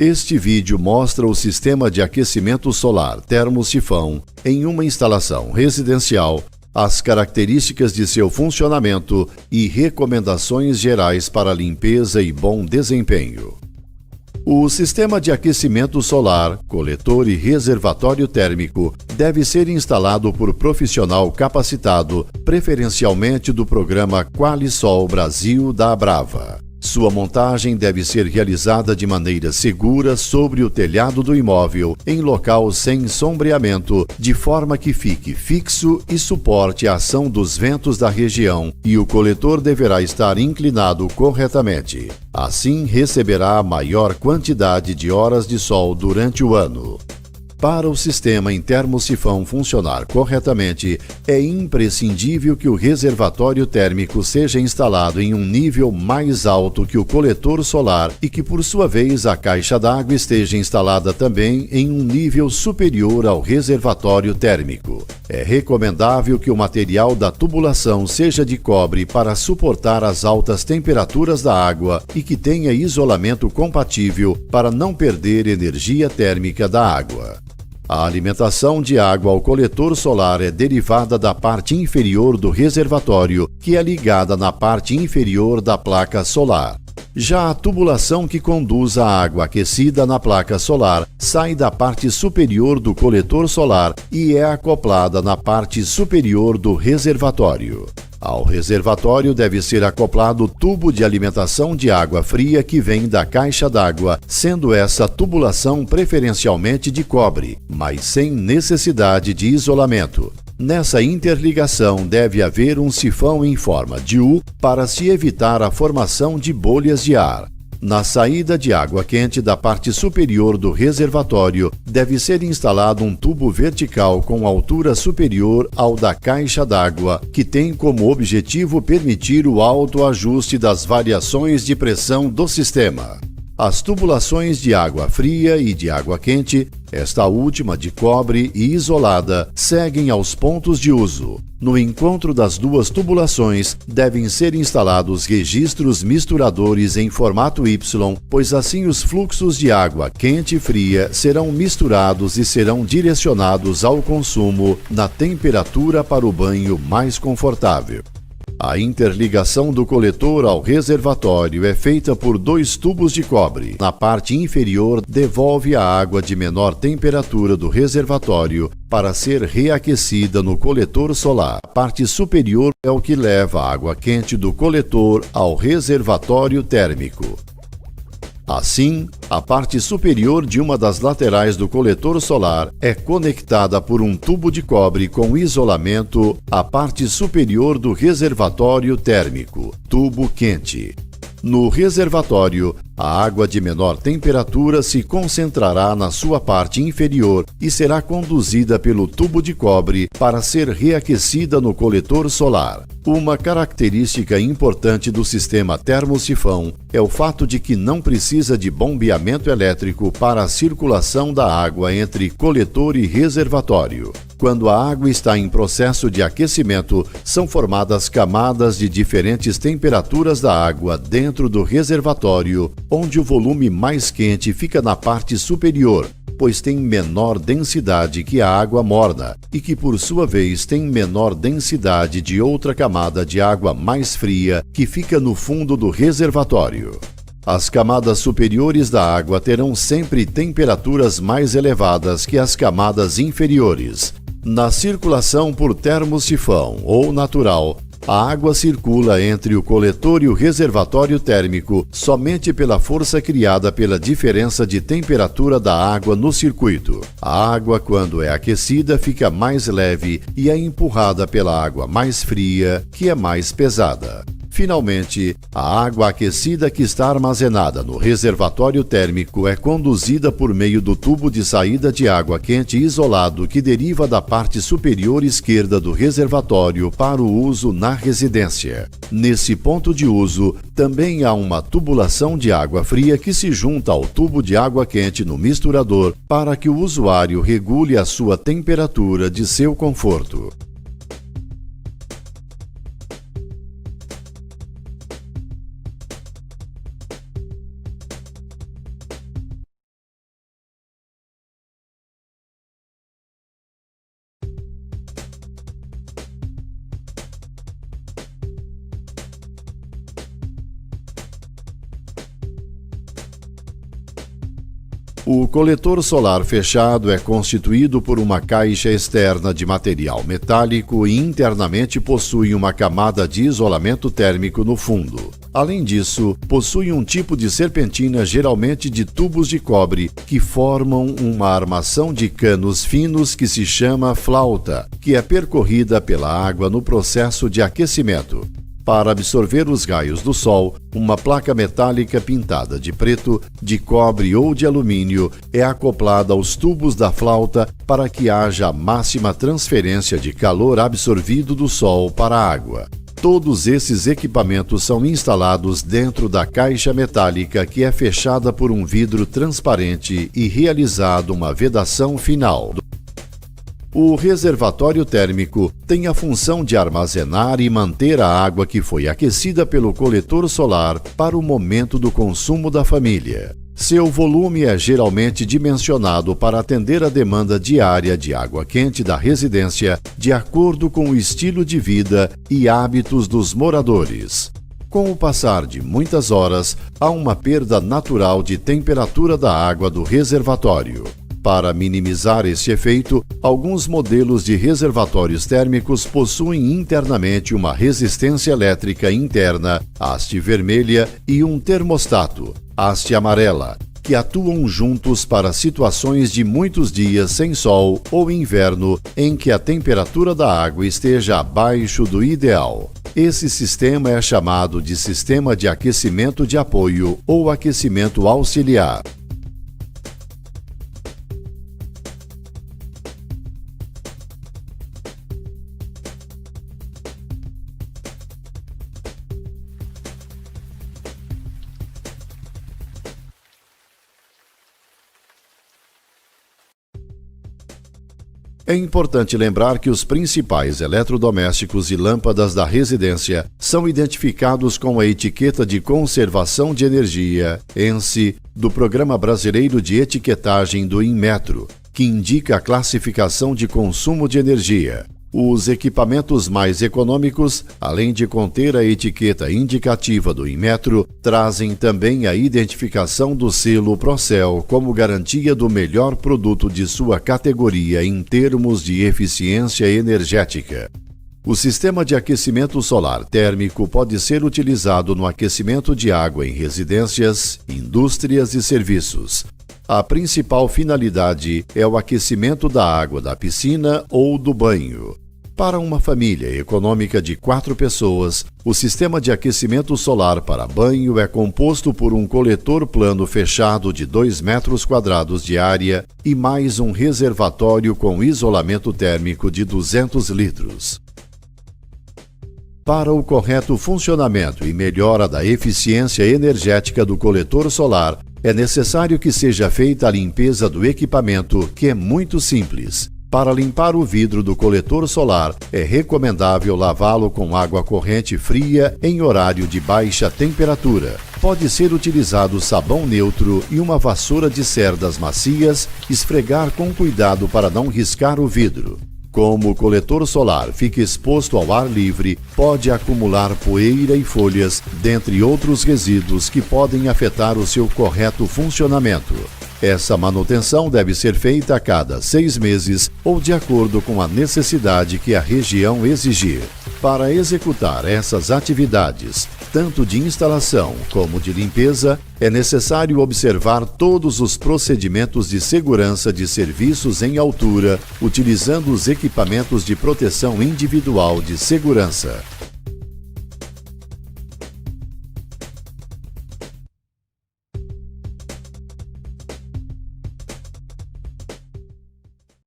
Este vídeo mostra o sistema de aquecimento solar termosifão em uma instalação residencial, as características de seu funcionamento e recomendações gerais para limpeza e bom desempenho. O sistema de aquecimento solar, coletor e reservatório térmico deve ser instalado por profissional capacitado, preferencialmente do programa Qualisol Brasil da Abrava. Sua montagem deve ser realizada de maneira segura sobre o telhado do imóvel, em local sem sombreamento, de forma que fique fixo e suporte a ação dos ventos da região, e o coletor deverá estar inclinado corretamente. Assim, receberá a maior quantidade de horas de sol durante o ano. Para o sistema em termosifão funcionar corretamente, é imprescindível que o reservatório térmico seja instalado em um nível mais alto que o coletor solar e que, por sua vez, a caixa d'água esteja instalada também em um nível superior ao reservatório térmico. É recomendável que o material da tubulação seja de cobre para suportar as altas temperaturas da água e que tenha isolamento compatível para não perder energia térmica da água. A alimentação de água ao coletor solar é derivada da parte inferior do reservatório, que é ligada na parte inferior da placa solar. Já a tubulação que conduz a água aquecida na placa solar sai da parte superior do coletor solar e é acoplada na parte superior do reservatório. Ao reservatório deve ser acoplado o tubo de alimentação de água fria que vem da caixa d'água, sendo essa tubulação preferencialmente de cobre, mas sem necessidade de isolamento. Nessa interligação deve haver um sifão em forma de U para se evitar a formação de bolhas de ar. Na saída de água quente da parte superior do reservatório, deve ser instalado um tubo vertical com altura superior ao da caixa d'água, que tem como objetivo permitir o autoajuste das variações de pressão do sistema. As tubulações de água fria e de água quente, esta última de cobre e isolada, seguem aos pontos de uso. No encontro das duas tubulações, devem ser instalados registros misturadores em formato Y, pois assim os fluxos de água quente e fria serão misturados e serão direcionados ao consumo na temperatura para o banho mais confortável. A interligação do coletor ao reservatório é feita por dois tubos de cobre. Na parte inferior, devolve a água de menor temperatura do reservatório para ser reaquecida no coletor solar. A parte superior é o que leva a água quente do coletor ao reservatório térmico. Assim, a parte superior de uma das laterais do coletor solar é conectada por um tubo de cobre com isolamento à parte superior do reservatório térmico, tubo quente. No reservatório, a água de menor temperatura se concentrará na sua parte inferior e será conduzida pelo tubo de cobre para ser reaquecida no coletor solar. Uma característica importante do sistema termosifão é o fato de que não precisa de bombeamento elétrico para a circulação da água entre coletor e reservatório. Quando a água está em processo de aquecimento, são formadas camadas de diferentes temperaturas da água dentro do reservatório, onde o volume mais quente fica na parte superior, pois tem menor densidade que a água morna e que, por sua vez, tem menor densidade de outra camada de água mais fria que fica no fundo do reservatório. As camadas superiores da água terão sempre temperaturas mais elevadas que as camadas inferiores. Na circulação por termosifão ou natural, a água circula entre o coletor e o reservatório térmico somente pela força criada pela diferença de temperatura da água no circuito. A água, quando é aquecida, fica mais leve e é empurrada pela água mais fria, que é mais pesada. Finalmente, a água aquecida que está armazenada no reservatório térmico é conduzida por meio do tubo de saída de água quente isolado que deriva da parte superior esquerda do reservatório para o uso na residência. Nesse ponto de uso, também há uma tubulação de água fria que se junta ao tubo de água quente no misturador para que o usuário regule a sua temperatura de seu conforto. O coletor solar fechado é constituído por uma caixa externa de material metálico e internamente possui uma camada de isolamento térmico no fundo. Além disso, possui um tipo de serpentina geralmente de tubos de cobre que formam uma armação de canos finos que se chama flauta, que é percorrida pela água no processo de aquecimento. Para absorver os raios do sol, uma placa metálica pintada de preto, de cobre ou de alumínio é acoplada aos tubos da flauta para que haja a máxima transferência de calor absorvido do sol para a água. Todos esses equipamentos são instalados dentro da caixa metálica que é fechada por um vidro transparente e realizada uma vedação final. O reservatório térmico tem a função de armazenar e manter a água que foi aquecida pelo coletor solar para o momento do consumo da família. Seu volume é geralmente dimensionado para atender a demanda diária de água quente da residência, de acordo com o estilo de vida e hábitos dos moradores. Com o passar de muitas horas, há uma perda natural de temperatura da água do reservatório. Para minimizar esse efeito, alguns modelos de reservatórios térmicos possuem internamente uma resistência elétrica interna, haste vermelha, e um termostato, haste amarela, que atuam juntos para situações de muitos dias sem sol ou inverno em que a temperatura da água esteja abaixo do ideal. Esse sistema é chamado de sistema de aquecimento de apoio ou aquecimento auxiliar. É importante lembrar que os principais eletrodomésticos e lâmpadas da residência são identificados com a etiqueta de conservação de energia, ENSE, do Programa Brasileiro de Etiquetagem do Inmetro, que indica a classificação de consumo de energia. Os equipamentos mais econômicos, além de conter a etiqueta indicativa do Inmetro, trazem também a identificação do selo Procel como garantia do melhor produto de sua categoria em termos de eficiência energética. O sistema de aquecimento solar térmico pode ser utilizado no aquecimento de água em residências, indústrias e serviços. A principal finalidade é o aquecimento da água da piscina ou do banho. Para uma família econômica de 4 pessoas, o sistema de aquecimento solar para banho é composto por um coletor plano fechado de 2 metros quadrados de área e mais um reservatório com isolamento térmico de 200 litros. Para o correto funcionamento e melhora da eficiência energética do coletor solar, é necessário que seja feita a limpeza do equipamento, que é muito simples. Para limpar o vidro do coletor solar, é recomendável lavá-lo com água corrente fria em horário de baixa temperatura. Pode ser utilizado sabão neutro e uma vassoura de cerdas macias, esfregar com cuidado para não riscar o vidro. Como o coletor solar fica exposto ao ar livre, pode acumular poeira e folhas, dentre outros resíduos que podem afetar o seu correto funcionamento. Essa manutenção deve ser feita a cada 6 meses ou de acordo com a necessidade que a região exigir. Para executar essas atividades, tanto de instalação como de limpeza, é necessário observar todos os procedimentos de segurança de serviços em altura, utilizando os equipamentos de proteção individual de segurança.